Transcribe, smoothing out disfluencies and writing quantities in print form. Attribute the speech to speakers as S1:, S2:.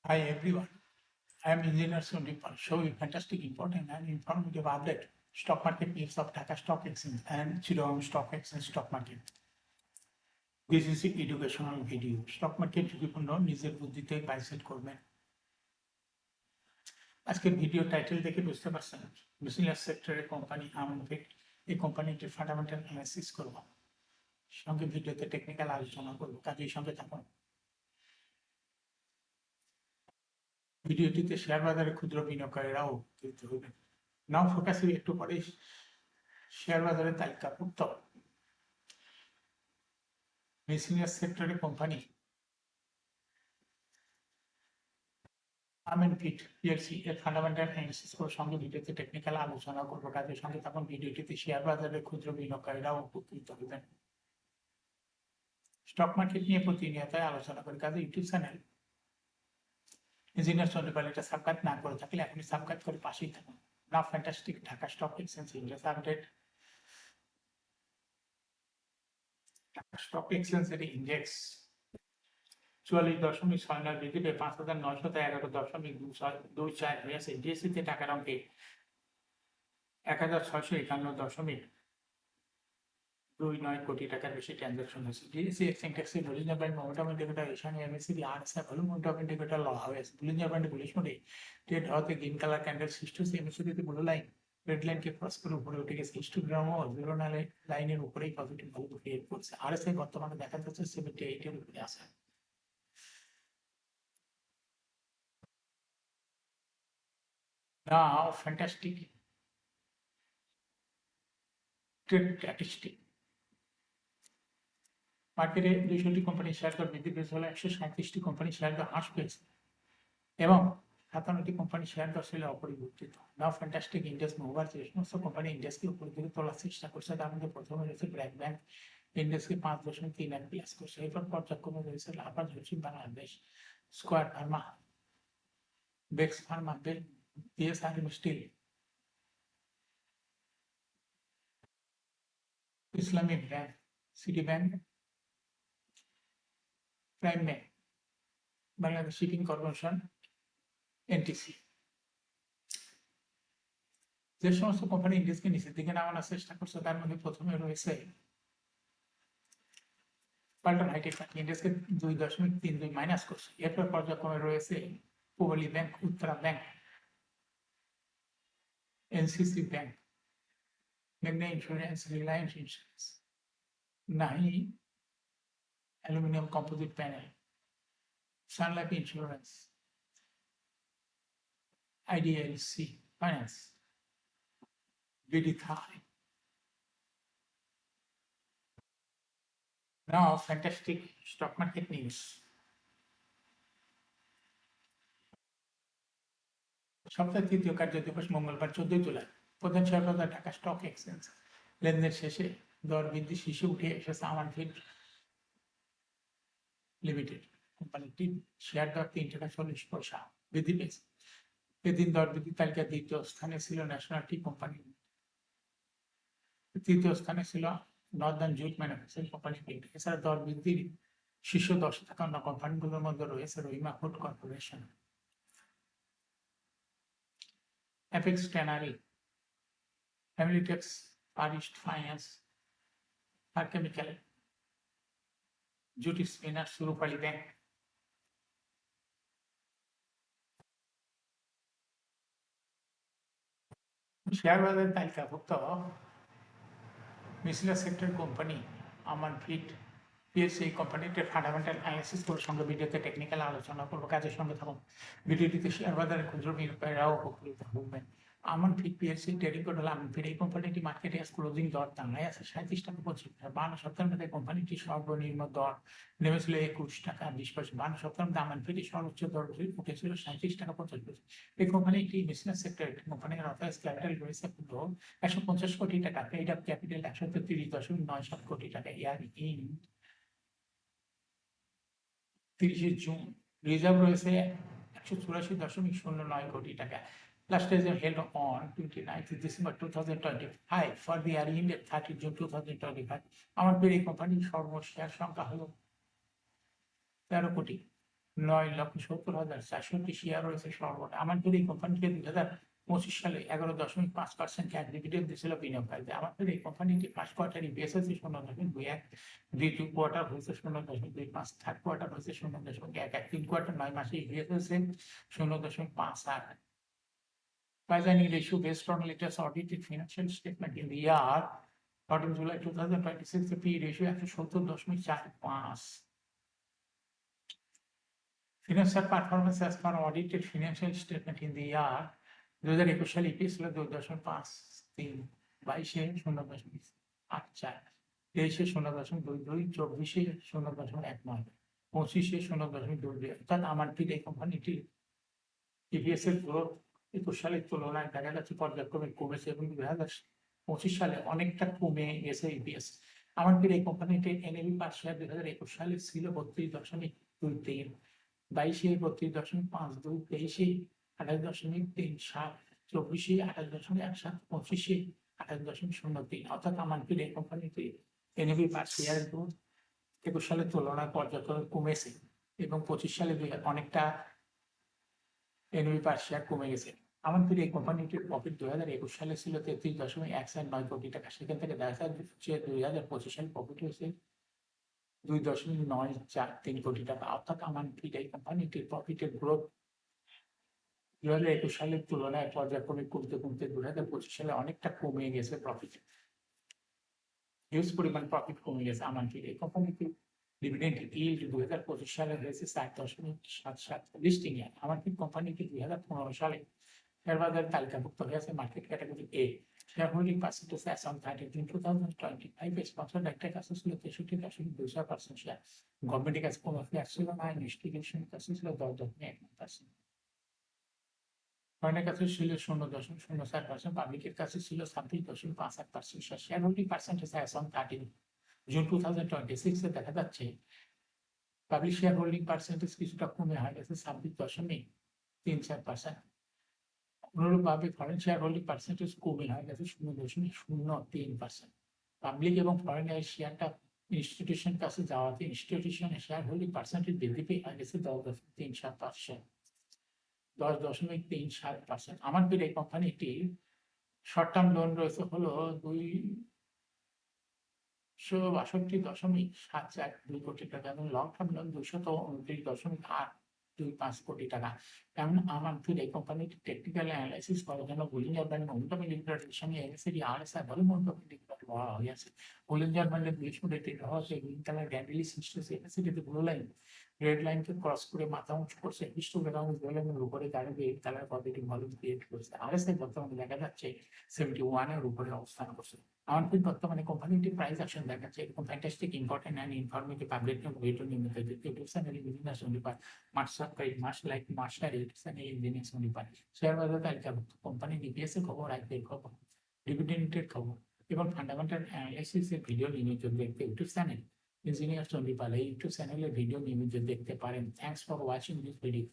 S1: Hi everyone, I am Engineer Sundipal, showing fantastic, important and informative update. Stock market news of Dhaka Stock Exchange and Chittagong Stock Exchange stock market. This is an educational video. Stock market ঝুঁকিপূর্ণ নিজের বুদ্ধিতে buy sell করবেন। আজকের video title দেখে বুঝতে পারছেন business সেক্টরের company আমনফিট এই কোম্পানিটির ফান্ডামেন্টাল অ্যানালাইসিস করব। সঙ্গে ভিডিওতে টেকনিক্যাল আলোচনা করব, কাজেই সঙ্গে থাকুন। ভিডিওটিতে শেয়ার বাজারে ক্ষুদ্র বিনিয়োগকারীরাও উপকৃত হবেন। নাও ফোকাস একটু পরে শেয়ার বাজারের তালিকাভুক্ত মিসিলিয়াস সেক্টরের কোম্পানি আমনফিট পিএলসি এর ফান্ডামেন্টাল অ্যানালিসিস করে সঙ্গে ভিডিওতে টেকনিক্যাল আলোচনা করব। কাজের সঙ্গে তখন ভিডিওটিতে শেয়ার বাজারের ক্ষুদ্র বিনিয়োগকারীরাও উপকৃত হবেন। স্টক মার্কেট নিয়ে প্রতিনিয়ত আলোচনা করি, কাজে ইউটিউব চ্যানেল ইঞ্জিনিয়ার চন্দ্রপাল এটা সাবস্ক্রাইব না করে থাকলে এখনই সাবস্ক্রাইব করে পাশেই থাকুন। Now fantastic Dhaka stock exchange index update. Dhaka stock এক্সচেঞ্জের ইন্ডেক্স 44.69 বৃদ্ধি পেয়ে 5,911.24 হয়েছে। ডিএসসিতে টাকার অঙ্কে 1,651.29 কোটি টাকার বেশি ট্রানজাকশন হয়েছে। ডিএসসি এক্সেন্টেক্সে Bollinger band momentum indicator Asian MACD RSI volume momentum indicator low হয়েছে। বুলিঞ্জার ব্যান্ডে বুলিশ মোডে ট্রেড হওয়াতে গ্রিন কালার ক্যান্ডেল সৃষ্টি হয়েছে। এমএসসিডিতে ব্লু লাইন রেড লাইনকে ক্রস করে উপরে উঠে গেছে। হিস্টোগ্রাম ও জিরো লাইনের উপরেই পজিটিভ ভ্যালু ক্রিয়েট করছে। আরএসআই বর্তমানে দেখা যাচ্ছে 78 এর উপরে আছে। Now, fantastic trade statistic. মার্কেটে 200টি কোম্পানির শেয়ার দর বৃদ্ধি পেয়েছে হলে 137টি কোম্পানির শেয়ার দর হ্রাস পেয়েছে এবং 57টি কোম্পানির শেয়ার দর ছিল অপরিবর্তিত। নাও ফ্যান্টাস্টিক ইন্ডেক্স মুভার যে সমস্ত কোম্পানি ইন্ডেক্সকে উপরের দিকে তোলার চেষ্টা করছে তার মধ্যে প্রথমে রয়েছে ব্র্যাক ব্যাংক, ইন্ডেক্সকে 5.31 প্লাস করছে। এরপর পর্যায়ক্রমে রয়েছে লাফাজ হচ্ছেন Bangladesh, Square Pharma, Bex Pharma, BSR Steel, Islamic Bank, City Bank, Prime Bank, Bangladesh Shipping Corporation, NTC. যে সমস্ত কোম্পানি ইন্ডেক্সকে নিচের দিকে নামানোর চেষ্টা করছে তার মধ্যে প্রথমে রয়েছে পাল্টন হাইটেক ব্যাংক, ইন্ডেক্সকে 2.32 মাইনাস করছে। এরপর পর্যায়ক্রমে রয়েছে Pubali bank, Uttara bank, NCC bank, মেঘনা ইন্স্যুরেন্স, রিলায়েন্স ইন্স্যুরেন্স, নাহি aluminium composite panel, Sun Life insurance, IDLC finance, BD Thai. Now, fantastic stock market news. সপ্তাহের তৃতীয় কার্যদিবস মঙ্গলবার 14 জুলাই প্রধান শেয়ার বাজার ঢাকা স্টক এক্সচেঞ্জ লেনদেন শেষে দর বৃদ্ধি শীর্ষে উঠে এসেছে আমনফিট লিমিটেড। কোম্পানিটির শেয়ার দর 3 টাকা 40 পয়সা বৃদ্ধি পেয়েছে। এদিন দর বৃদ্ধি তালিকার দ্বিতীয় স্থানে ছিল ন্যাশনাল টি কোম্পানি, তৃতীয় স্থানে ছিল Northern jute manufacturing company limited. এছাড়া দর বৃদ্ধির শীর্ষ 10 থাকা অন্য কোম্পানিগুলোর মধ্যে রয়েছে Rahima Food Corporation, Apex Tannery, Familytex, Far East Finance, Far Chemical, Jute Spinner, সুরুপালি ব্যাংক। শেয়ার বাজারের তালিকাভুক্ত মিসিলিয়াস সেক্টর কোম্পানি আমনফিট পিএলসি এই কোম্পানিটির ফান্ডামেন্টাল অ্যানালাইসিস করে সঙ্গে ভিডিওতে টেকনিক্যাল আলোচনা করবো। কাজের সঙ্গে থাকুন। ভিডিওটিতে শেয়ার বাজারের ক্ষুদ্র বিনিয়োগকারীরাও উপকৃত হবেন। আমনফিট পিএলসি ট্রেডিং কোড হলো আমনফিট। এই কোম্পানিটি মার্কেটে ক্লোজিং দর দাঁড়ায় আছে 37 টাকা 25 পয়সা। 52 সপ্তাহের মধ্যে কোম্পানিটির সর্বনিম্ন দর নেমেছিল 21 টাকা 20 পয়সা। 52 সপ্তাহের মধ্যে আমনফিটের সর্বোচ্চ দর উঠেছিল 37 টাকা 50 পয়সা। এই কোম্পানিটি বিজনেস সেক্টর কোম্পানির অথরাইজ ক্যাপিটাল রয়েছে 150 কোটি টাকা, পেইড আপ ক্যাপিটাল 133.97 কোটি টাকা। ইয়ার ইন 30 জুন রিজার্ভ রয়েছে 184.09 কোটি টাকা। Last reserve held on 29th December 2025 for the year ended 30 June 2025. আমার এই কোম্পানির সর্বশেয়ার সংখ্যা হলো 13 কোটি। 9,70,460 শেয়ার রয়েছে সর্বমোট। আমার যদি এই কোম্পানিকে 2025 সালে 11.5% ক্যাশ ডিভিডেন্ড দিয়েছিল বিনিয়োগকারীদের। আমাদের এই কোম্পানিটি ফার্স্ট কোয়ার্টার ইপিএস হচ্ছে 0.21, দ্বিতীয় কোয়ার্টার হয়েছে 0.25, থার্ড কোয়ার্টার হয়েছে 0.11, 3 কোয়ার্টার 9 মাসে ইপিএস হয়েছে 0.58। Pricing ratio based on latest audited financial statement in the year 14 July 2026, the P ratio 170.45. Financial performance as per audited financial statement in the year 2021 সালে EPS ছিল 2.53, 22-এ 0.84, 23-এ 0.22, 24-এ 0.19, 25-এ 0.22। অর্থাৎ আমার এই কোম্পানিটির ইপিএস এর গ্রোথ 21 সালের তুলনায় দেখা যাচ্ছে পর্যায়ক্রমে কমেছে এবং 2025 সালে অনেকটা কমে গেছে ইপিএস। আমার এই কোম্পানিটির এনএভি পার শেয়ার 2021 সালে ছিল 32.23, 22-এ 32.52, 23-এ 28.37, 24-এ 28.17, 25-এ 28.03। অর্থাৎ আমার এই কোম্পানিটি এনএভি পার শেয়ার গ্রোথ 21 সালের তুলনায় পর্যায়ক্রমে কমেছে এবং 25 সালে অনেকটা এনএভি পার শেয়ার কমে গেছে। আমার এই কোম্পানিটির প্রফিট 2021 সালে ছিল 33.149 কোটি টাকা। সেখান থেকে দেখা যাচ্ছে 2025 সালে প্রফিট হয়েছে 2.943 কোটি টাকা। অর্থাৎ আমার এই কোম্পানিটির প্রফিটের গ্রোথ 2021 সালের তুলনায় পর্যায়ক্রমে কমতে 2025 সালে অনেকটা কমে গেছে প্রফিট। হিউজ পরিমাণ প্রফিট কমে গেছে আমার এই কোম্পানিটি। ডিভিডেন্ড ইল্ড 2025 সালে হয়েছে 4.77 লিস্টিং এ। আমার কোম্পানিটি 2015 সালে শেয়ার বাজারে তালিকাভুক্ত হয়েছে market category A. Share holding percentage as on 30 June 2025 sponsor ডাইরেক্টের কাছে ছিল 63.2% শেয়ার। গভর্নমেন্টের কাছে কোনো শেয়ার ছিল না, ইনস্টিটিউশনের কাছে ছিল 10.1%। ফরেনের কাছে ছিল 0.04%, পাবলিকের কাছে ছিল 26.58% share. Share holding percentage as on 30 June 2026 এ দেখা যাচ্ছে পাবলিক শেয়ার হোল্ডিং পার্সেন্টেজ কিছুটা কমে হয়ে গেছে 26.34%। অনুরূপভাবে ফরেন শেয়ার হোল্ডিং পার্সেন্টেজ কমে হয়ে গেছে 0.03%। পাবলিক এবং ফরেনের শেয়ারটা ইনস্টিটিউশন কাছে যাওয়াতে ইনস্টিটিউশনের শেয়ার হোল্ডিং পার্সেন্টেজ বৃদ্ধি পেয়ে হয়ে গেছে 10.37%। 10.37%। আমার এই কোম্পানিটি শর্ট টার্ম লোন রয়েছে হলো 262.74 কোটি টাকা এবং লং টার্ম লোন 229.825 কোটি টাকা। এমন আমার এই কোম্পানিটি টেকনিক্যাল অ্যানালাইসিস করার জন্য বুলিঞ্জার ব্যান্ড মনিটরিং লিমিটেডের সঙ্গে এনএসডি আরএসআই বলে মনিটরিং লিমিটেড বলা হয়েছে। বুলিঞ্জার ব্যান্ডের 20 রেটেড হওয়া সেই গ্রিন কালার গ্যান্ডেলি সিস্টেম এনএসডিতে ব্লু লাইন রেড লাইনকে ক্রস করে মাথা উঁচু করছে, হিস্টোগ্রাম জুয়েলের উপরে দাঁড়িয়ে এই কালার পজিটিভ ভলিউম ক্রিয়েট করছে। আরএসআই বর্তমানে দেখা যাচ্ছে 71 এর উপরে অবস্থান করছে। আমার বর্তমানে কোম্পানিটি প্রাইস অ্যাকশন দেখাচ্ছে। এরকম fantastic important and informative update video নিয়মিত ইউটিউব চ্যানেলে বিভিন্ন শনিবার মাস সাবস্ক্রাইব মাস like master YouTube channel engineer শনিবার শেয়ার বাজার তালিকাভুক্ত কোম্পানি ডিপিএস এর খবর, আইপিএল খবর, ডিভিডেন্ডের খবর এবং ফান্ডামেন্টাল অ্যানালাইসিস এর ভিডিও নিয়মিত দেখতে ইউটিউব চ্যানেল ইঞ্জিনিয়ার শনিবার এই ইউটিউব চ্যানেলের ভিডিও নিয়মিত দেখতে পারেন। Thanks for watching this video.